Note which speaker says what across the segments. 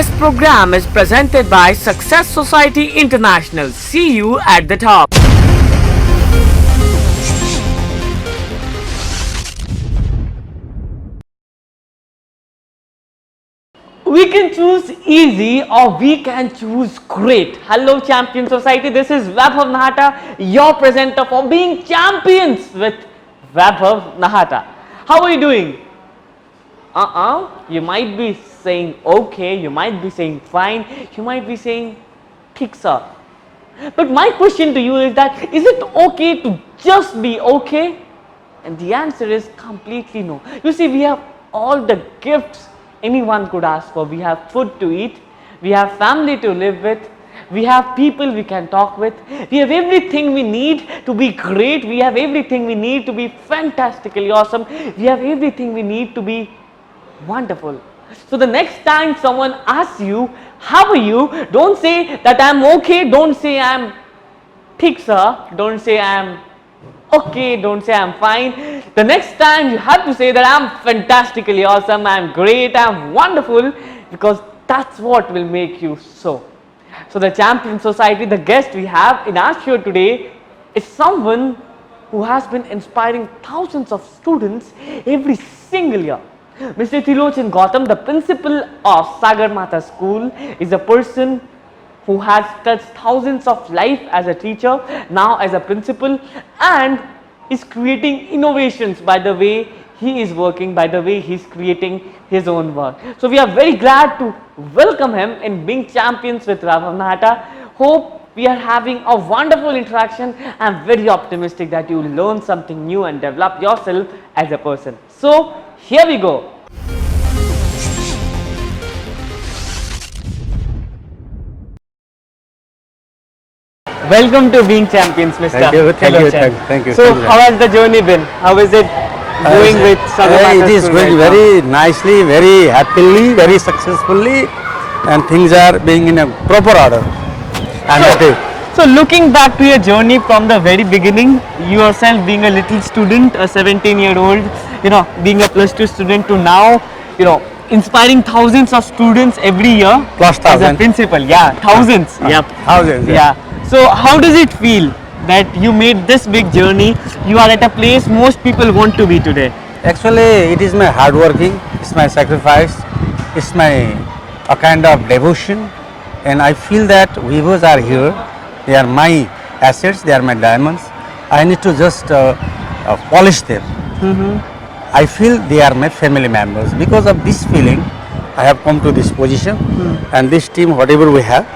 Speaker 1: This program is presented by Success Society International. See you at the top. We can choose easy or we can choose great. Hello Champion Society, this is Vaibhav Nahata, your presenter for Being Champions with Vaibhav Nahata. How are you doing? You might be saying okay, you might be saying fine, you might be saying ठीक sir. But my question to you is that, is it okay to just be okay? And the answer is completely no. You see, we have all the gifts anyone could ask for. We have food to eat, we have family to live with, we have people we can talk with, we have everything we need to be great, we have everything we need to be fantastically awesome, we have everything we need to be wonderful. So the next time someone asks you, how are you? Don't say that I'm okay, don't say I'm ठीक sir, don't say I'm okay, don't say I'm fine. The next time you have to say that I'm fantastically awesome, I'm great, I'm wonderful, because that's what will make you so. So the Champion Society, the guest we have in our show today is someone who has been inspiring thousands of students every single year. Mr. Trilochan Gautam, the principal of Sagar Mata School, is a person who has touched thousands of lives as a teacher, now as a principal, and is creating innovations by the way he is working, by the way he is creating his own work. So we are very glad to welcome him in Being Champions with Vaibhav Nahata. Hope we are having a wonderful interaction. I am very optimistic that you will learn something new and develop yourself as a person. So here we go. Welcome to Being Champions, Mr.
Speaker 2: Thank you, thank you.
Speaker 1: So, how has the journey been? How is it going with Sagar?
Speaker 2: It is going very nicely, very happily, very successfully, and things are being in a proper order. I'm happy.
Speaker 1: So, looking back to your journey from the very beginning, you yourself being a little student, a 17-year-old, being a +2 student, to now, inspiring thousands of students every year.
Speaker 2: Plus
Speaker 1: as a
Speaker 2: thousand.
Speaker 1: principal, yeah, thousands. Yep.
Speaker 2: Thousands.
Speaker 1: Yeah. So how does it feel that you made this big journey? You are at a place most people want to be today.
Speaker 2: Actually, it is my hard working, it's my sacrifice, it's my a kind of devotion, and I feel that weavers are here. They are my assets, they are my diamonds. I need to just polish them. I feel they are my family members. Because of this feeling, I have come to this position, and this team, whatever we have,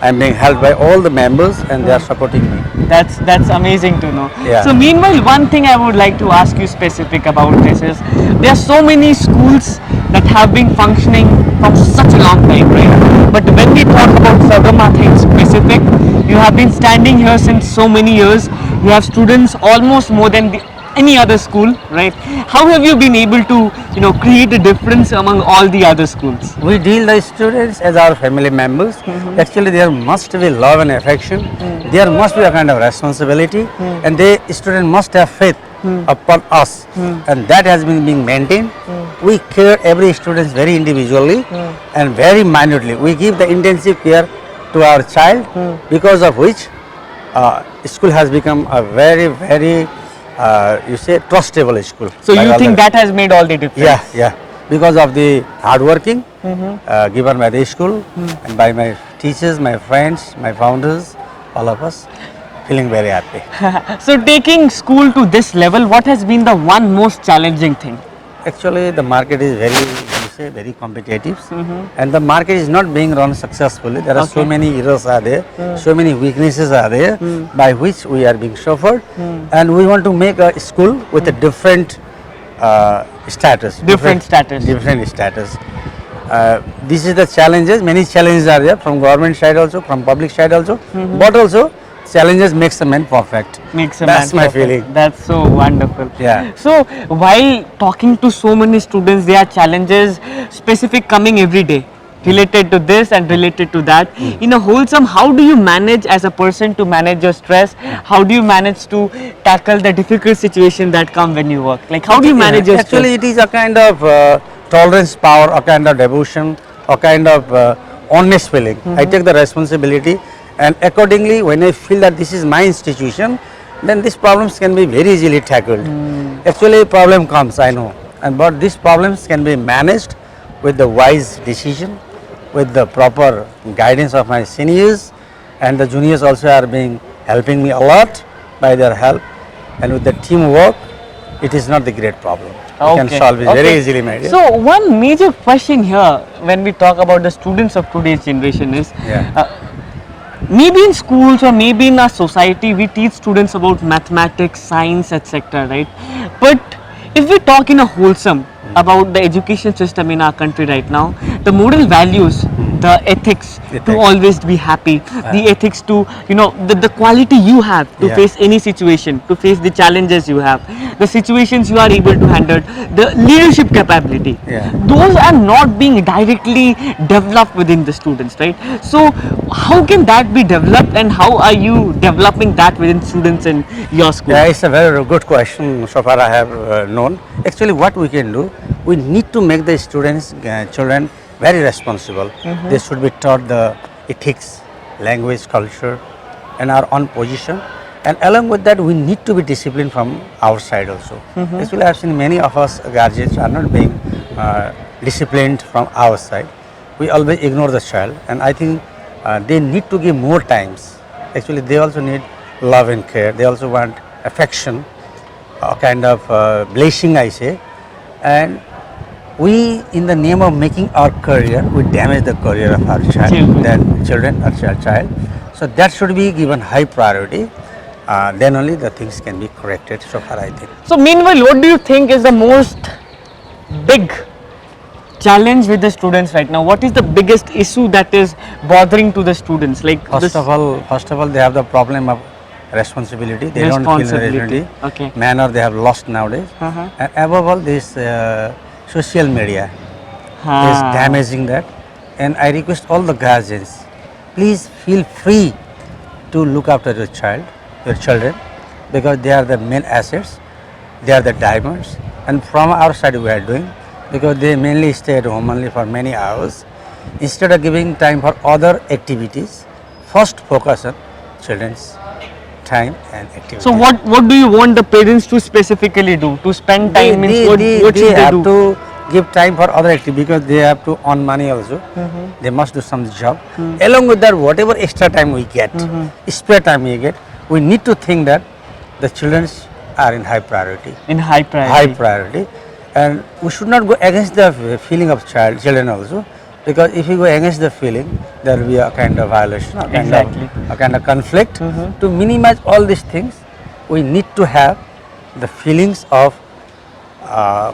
Speaker 2: I am being helped by all the members, and they are supporting me.
Speaker 1: That's amazing to know.
Speaker 2: Yeah.
Speaker 1: So meanwhile, one thing I would like to ask you specific about this is, there are so many schools that have been functioning from such a long time, right? But when we talk about Sagar Mata in specific, you have been standing here since so many years. You have students almost more than any other school, right? How have you been able to, create a difference among all the other schools?
Speaker 2: We deal the students as our family members. Actually, there must be love and affection. There must be a kind of responsibility, and the student must have faith upon us, and that has been being maintained. We care every student very individually and very minutely. We give the intensive care to our child, because of which school has become a very, very trustable school.
Speaker 1: So you think that has made all the difference?
Speaker 2: Yeah. Because of the hard working given by the school and by my teachers, my friends, my founders, all of us feeling very happy.
Speaker 1: So taking school to this level, what has been the one most challenging thing?
Speaker 2: Actually, the market is very competitive, and the market is not being run successfully. There are so many errors are there, so many weaknesses are there, by which we are being suffered, and we want to make a school with a different status.
Speaker 1: Different status.
Speaker 2: This is the challenges. Many challenges are there from government side also, from public side also, but also challenges makes a man perfect. That's my feeling.
Speaker 1: That's so wonderful.
Speaker 2: Yeah.
Speaker 1: So while talking to so many students, there are challenges specific coming every day related to this and related to that. In a wholesome, how do you manage as a person to manage your stress? How do you manage to tackle the difficult situation that come when you work? Like, how do you manage your stress?
Speaker 2: Actually, it is a kind of tolerance power, a kind of devotion, a kind of honest feeling. I take the responsibility, and accordingly, when I feel that this is my institution, then these problems can be very easily tackled. Actually, problem comes, I know, but these problems can be managed with the wise decision, with the proper guidance of my seniors, and the juniors also are being helping me a lot by their help, and with the teamwork, it is not the great problem. You can solve it very easily, my dear.
Speaker 1: So one major question here when we talk about the students of today's generation is, maybe in schools or maybe in our society we teach students about mathematics, science, etc., right? But if we talk in a wholesome about the education system in our country right now, the moral values, the ethics to always be happy, the ethics to, the quality you have to face any situation, to face the challenges you have, the situations you are able to handle, the leadership capability, those are not being directly developed within the students, right? So how can that be developed, and how are you developing that within students in your school?
Speaker 2: Yeah, it's a very good question so far I have known. Actually, what we can do, we need to make the students, children very responsible. They should be taught the ethics, language, culture, and our own position. And along with that, we need to be disciplined from our side also. Actually, I've seen many of us guardians are not being disciplined from our side. We always ignore the child, and I think they need to give more times. Actually, they also need love and care. They also want affection, a kind of blessing, I say. And we, in the name of making our career, we damage the career of our child, children or child. So that should be given high priority. Then only the things can be corrected, so far I think.
Speaker 1: So meanwhile, what do you think is the most big challenge with the students right now? What is the biggest issue that is bothering to the students? Like
Speaker 2: first of all, they have the problem of responsibility. They don't feel responsibility. Manner they have lost nowadays. And above all, this social media is damaging that. And I request all the guardians, please feel free to look after your children, because they are the main assets. They are the diamonds. And from our side we are doing, because they mainly stay at home only for many hours. Instead of giving time for other activities, first focus on children's time and activity.
Speaker 1: So what do you want the parents to specifically do? To spend time what should they
Speaker 2: have to give time for other activity, because they have to earn money also. They must do some job. Along with that, whatever extra time we get, spare time we get, we need to think that the children are in high priority.
Speaker 1: High
Speaker 2: priority. And we should not go against the feeling of children also, because if you go against the feeling, there will be a kind of violation, a kind of conflict. To minimize all these things, we need to have the feelings of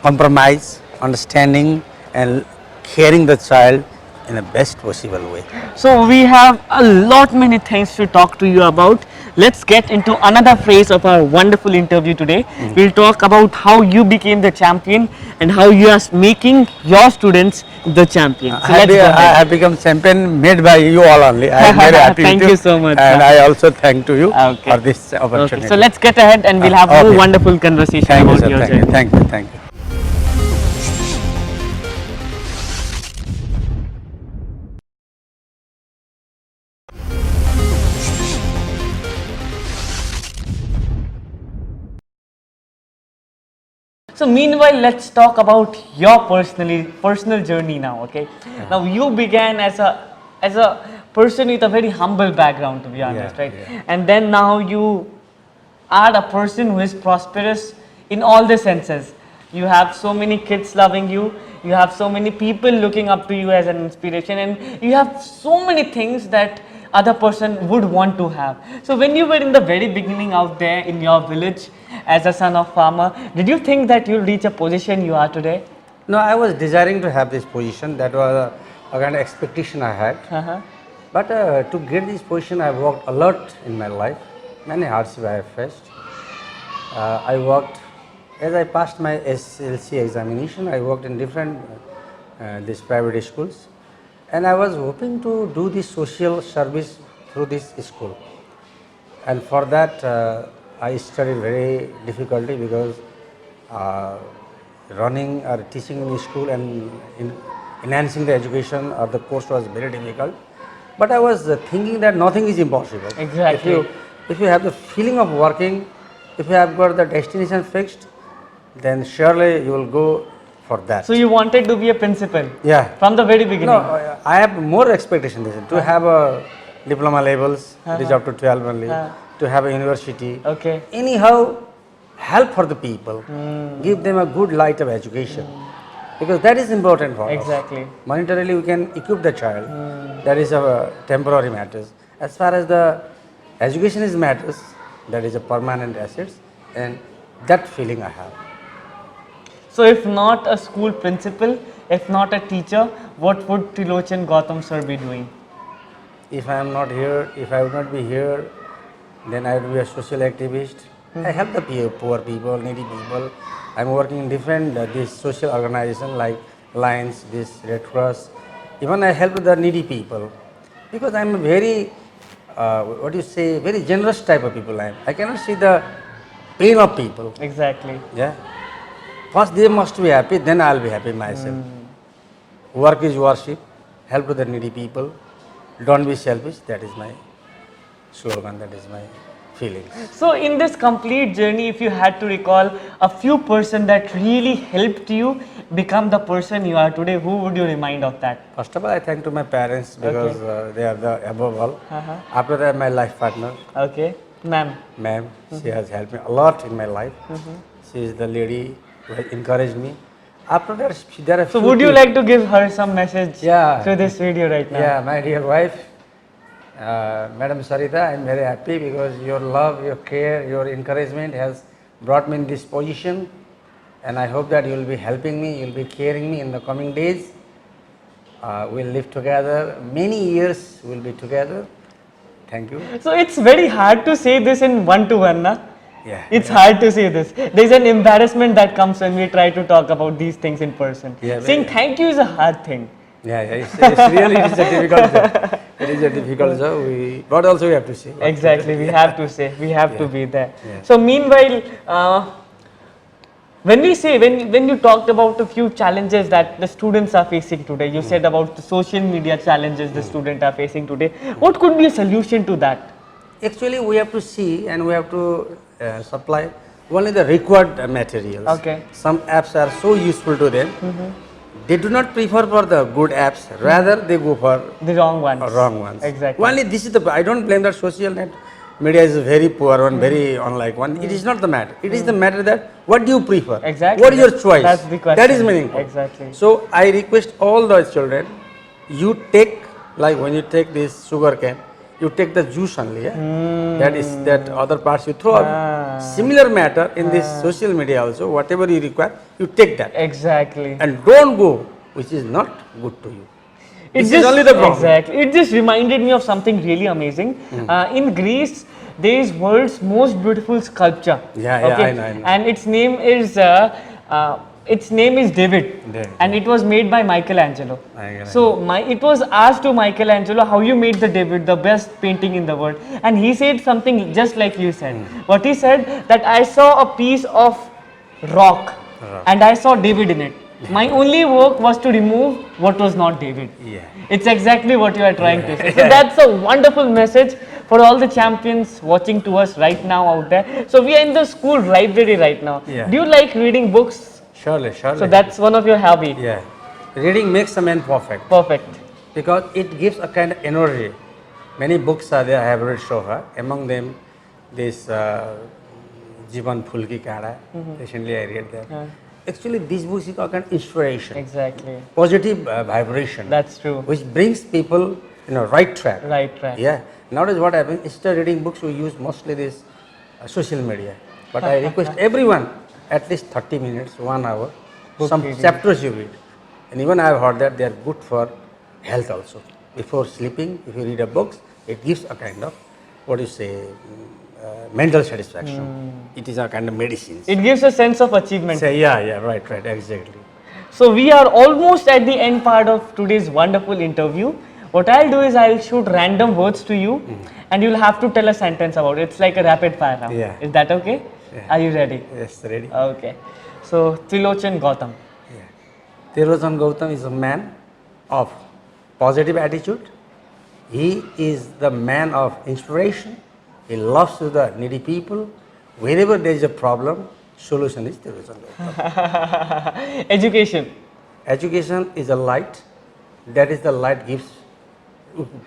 Speaker 2: compromise, understanding, and caring the child in the best possible way.
Speaker 1: So we have a lot many things to talk to you about. Let's get into another phase of our wonderful interview today. We'll talk about how you became the champion and how you are making your students the champion. So
Speaker 2: I have become champion made by you all only. I am very happy.
Speaker 1: Thank you so much.
Speaker 2: And I also thank to you for this opportunity.
Speaker 1: So let's get ahead and we'll have more wonderful conversation about your journey.
Speaker 2: Thank you.
Speaker 1: So meanwhile, let's talk about your personal journey now. Okay, now you began as a person with a very humble background, to be honest, right? And then now you are a person who is prosperous in all the senses. You have so many kids loving you. You have so many people looking up to you as an inspiration, and you have so many things that other person would want to have. So when you were in the very beginning out there in your village as a son of farmer, did you think that you'll reach a position you are today?
Speaker 2: No, I was desiring to have this position. That was a kind of expectation I had. But to get this position, I worked a lot in my life. Many hardships I have faced. I worked, as I passed my SLC examination, I worked in different these private schools. And I was hoping to do this social service through this school. And for that, I studied very difficultly, because running or teaching in school and enhancing the education or the course was very difficult. But I was thinking that nothing is impossible.
Speaker 1: Exactly.
Speaker 2: If you have the feeling of working, if you have got the destination fixed, then surely you will go for that.
Speaker 1: So you wanted to be a principal?
Speaker 2: Yeah.
Speaker 1: From the very beginning?
Speaker 2: No, I have more expectation to have a diploma levels, it is up to 12 only, to have a university.
Speaker 1: Okay.
Speaker 2: Anyhow, help for the people, give them a good light of education, because that is important for us.
Speaker 1: Exactly.
Speaker 2: Monetarily, we can equip the child. That is a temporary matters. As far as the education is matters, that is a permanent assets, and that feeling I have.
Speaker 1: So if not a school principal, if not a teacher, what would Trilochan Gautam sir be doing?
Speaker 2: If I am not here, if I would not be here, then I would be a social activist. I help the poor people, needy people. I am working in different this social organization like Lions, this Red Cross. Even I help the needy people, because I am a very, what do you say, very generous type of people. I cannot see the pain of people.
Speaker 1: Exactly.
Speaker 2: Yeah. First they must be happy, then I will be happy myself. Work is worship. Help to the needy people. Don't be selfish. That is my slogan. That is my feelings.
Speaker 1: So in this complete journey, if you had to recall a few person that really helped you become the person you are today, who would you remind of that?
Speaker 2: First of all, I thank to my parents because they are the above all. After that, my life partner,
Speaker 1: Okay. Ma'am.
Speaker 2: ma'am, she has helped me a lot in my life. She is the lady who has encouraged me. After that, there are
Speaker 1: So
Speaker 2: few
Speaker 1: would you
Speaker 2: people-
Speaker 1: like to give her some message
Speaker 2: Yeah.
Speaker 1: through this video right now?
Speaker 2: Yeah, my dear wife, Madam Sarita, I am very happy because your love, your care, your encouragement has brought me in this position, and I hope that you will be helping me, you will be caring me in the coming days. We'll live together, many years we'll be together. Thank you.
Speaker 1: So it's very hard to say this in one-to-one, na?
Speaker 2: Yeah.
Speaker 1: It's hard to say this. There's an embarrassment that comes when we try to talk about these things in person.
Speaker 2: Yeah,
Speaker 1: Saying thank you is a hard thing.
Speaker 2: Yeah, it's really it is a difficult job. It is a difficult job. But also we have to say.
Speaker 1: Exactly, we have to say, we have to be there.
Speaker 2: Yeah.
Speaker 1: So meanwhile, when you talked about a few challenges that the students are facing today, you said about the social media challenges the students are facing today. What could be a solution to that?
Speaker 2: Actually, we have to see and we have to supply only the required materials.
Speaker 1: Okay.
Speaker 2: Some apps are so useful to them. They do not prefer for the good apps, rather they go for
Speaker 1: The wrong ones.
Speaker 2: wrong ones.
Speaker 1: Exactly.
Speaker 2: Only this is I don't blame that social net media is a very poor one, very unlike one. It is not the matter. It is the matter that what do you prefer?
Speaker 1: Exactly.
Speaker 2: What is your choice?
Speaker 1: That's the question.
Speaker 2: That is meaningful.
Speaker 1: Exactly.
Speaker 2: So I request all the children, you take, like when you take this sugar cane, you take the juice only. Yeah? That is that other parts you throw out. Similar matter in this social media also. Whatever you require, you take that
Speaker 1: Exactly.
Speaker 2: and don't go which is not good to you.
Speaker 1: It
Speaker 2: This
Speaker 1: just,
Speaker 2: is only the problem.
Speaker 1: Exactly. It just reminded me of something really amazing. In Greece, there is world's most beautiful sculpture.
Speaker 2: Yeah, I know.
Speaker 1: And its name is David.
Speaker 2: David.
Speaker 1: And it was made by Michelangelo.
Speaker 2: Michelangelo.
Speaker 1: So it was asked to Michelangelo how you made the David, the best painting in the world, and he said something just like you said. What he said, that I saw a piece of rock. And I saw David in it. My only work was to remove what was not David.
Speaker 2: Yeah.
Speaker 1: It's exactly what you are trying to say. So that's a wonderful message for all the champions watching to us right now out there. So we are in the school library right now.
Speaker 2: Yeah.
Speaker 1: Do you like reading books?
Speaker 2: Surely.
Speaker 1: So that's one of your hobby.
Speaker 2: Yeah. Reading makes a man perfect
Speaker 1: Perfect.
Speaker 2: because it gives a kind of energy. Many books are there I have read so far. Among them, this Jivan Phulki Kada. Recently I read that. Actually, these books is a kind of inspiration,
Speaker 1: Exactly.
Speaker 2: positive vibration.
Speaker 1: That's true.
Speaker 2: Which brings people in a right track.
Speaker 1: Right track.
Speaker 2: Yeah. Nowadays, what happens? Instead of reading books, we use mostly this social media. But I request everyone at least 30 minutes, 1 hour, some
Speaker 1: reading.
Speaker 2: chapters you read. And even I have heard that they are good for health also. Before sleeping, if you read a book, it gives a kind of, what you say, mental satisfaction. It is a kind of medicine.
Speaker 1: It gives a sense of achievement.
Speaker 2: Say, yeah, right, exactly.
Speaker 1: So we are almost at the end part of today's wonderful interview. What I'll do is I'll shoot random words to you and you'll have to tell a sentence about it. It's like a rapid fire round.
Speaker 2: Yeah.
Speaker 1: Is that okay?
Speaker 2: Yeah.
Speaker 1: Are you ready?
Speaker 2: Yes, ready.
Speaker 1: Okay. So Trilochan Gautam.
Speaker 2: Yeah. Trilochan Gautam is a man of positive attitude. He is the man of inspiration. He loves to the needy people. Wherever there is a problem, solution is Trilochan.
Speaker 1: Education.
Speaker 2: Education is a light. That is the light gives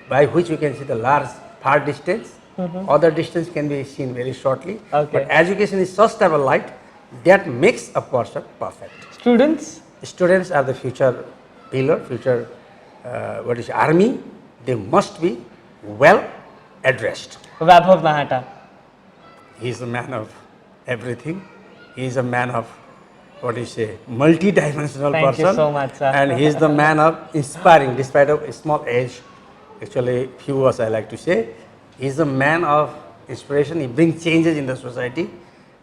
Speaker 2: by which we can see the large far distance. Other distance can be seen very shortly.
Speaker 1: Okay.
Speaker 2: But education is such type of light that makes a person perfect.
Speaker 1: Students.
Speaker 2: Students are the future pillar, future army. They must be well addressed.
Speaker 1: Vaibhav Nahata.
Speaker 2: He is a man of everything. He is a man of multi-dimensional
Speaker 1: Thank
Speaker 2: person.
Speaker 1: you so much, sir.
Speaker 2: And he is the man of inspiring, despite of a small age. Actually, few words I like to say. He is a man of inspiration. He brings changes in the society.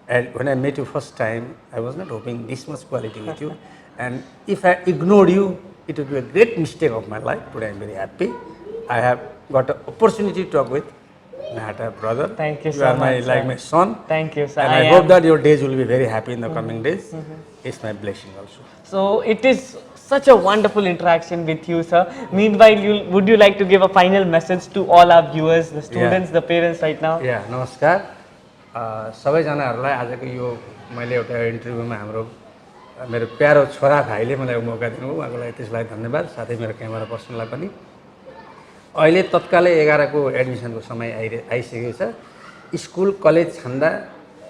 Speaker 2: And when I met you first time, I was not hoping this much quality with you. And if I ignored you, it would be a great mistake of my life. Today I am very happy. I have got an opportunity to talk with Nahata, brother.
Speaker 1: Thank you
Speaker 2: You
Speaker 1: so
Speaker 2: are
Speaker 1: much,
Speaker 2: like
Speaker 1: sir.
Speaker 2: my son.
Speaker 1: Thank you, sir.
Speaker 2: And I hope that your days will be very happy in the coming days. It's my blessing also.
Speaker 1: So it is such a wonderful interaction with you, sir. Meanwhile, would you like to give a final message to all our viewers, the students, the parents right now?
Speaker 2: Yeah, नमस्कार. सबैजनाहरूलाई आजको यो मैले एउटा इन्टरभ्यूमा मेरो प्यारो छोरा भाइले मलाई मौका दिनुभयो, उहाँको लागि त्यसलाई धन्यवाद, साथै मेरो क्यामेरा पर्सनलाई पनि। अहिले तत्कालै 11 को एडमिसनको समय आइसकेको छ। स्कुल कलेज छान्दा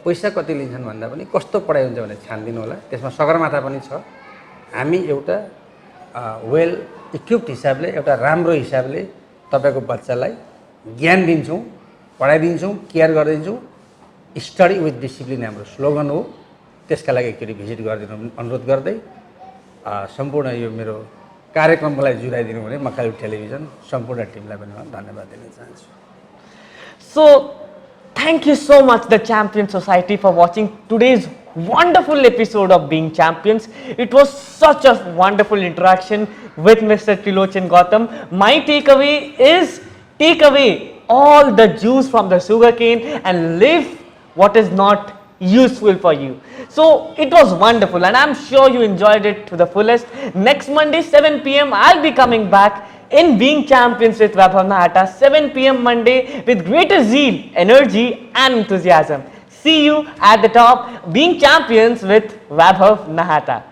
Speaker 2: पैसा कति लिन्छन् भन्दा पनि कस्तो पढाइ हुन्छ भने छान्दिनु होला। त्यसमा सगरमाथा पनि छ। हामी एउटा वेल इक्विप्ड हिसाबले, एउटा राम्रो हिसाबले तपाईको बच्चालाई ज्ञान दिन्छौँ, पढाइदिन्छौँ, केयर गरिदिन्छौँ। स्टडी विथ डिसिप्लिन हाम्रो स्लोगन हो। त्यसका लागि एकचोटि भिजिट गरिदिनु अनुरोध गर्दै सम्पूर्ण यो मेरो कार्यक्रमलाई जुराइदिनु भने मकालु टेलिभिजन सम्पूर्ण टिमलाई पनि म धन्यवाद दिन चाहन्छु।
Speaker 1: So, thank you so much, the Champion Society, for watching today's wonderful episode of Being Champions. It was such a wonderful interaction with Mr. Trilochan Gautam. My takeaway is, take away all the juice from the sugarcane and live what is not useful for you. So it was wonderful and I'm sure you enjoyed it to the fullest. Next Monday 7 p.m. I'll be coming back in Being Champions with Vaibhav Nahata, 7 p.m. Monday with greater zeal, energy and enthusiasm. See you at the top, Being Champions with Vaibhav Nahata.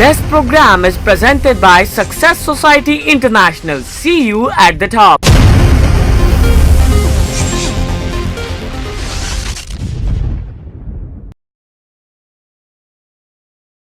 Speaker 1: This program is presented by Success Society International. See you at the top.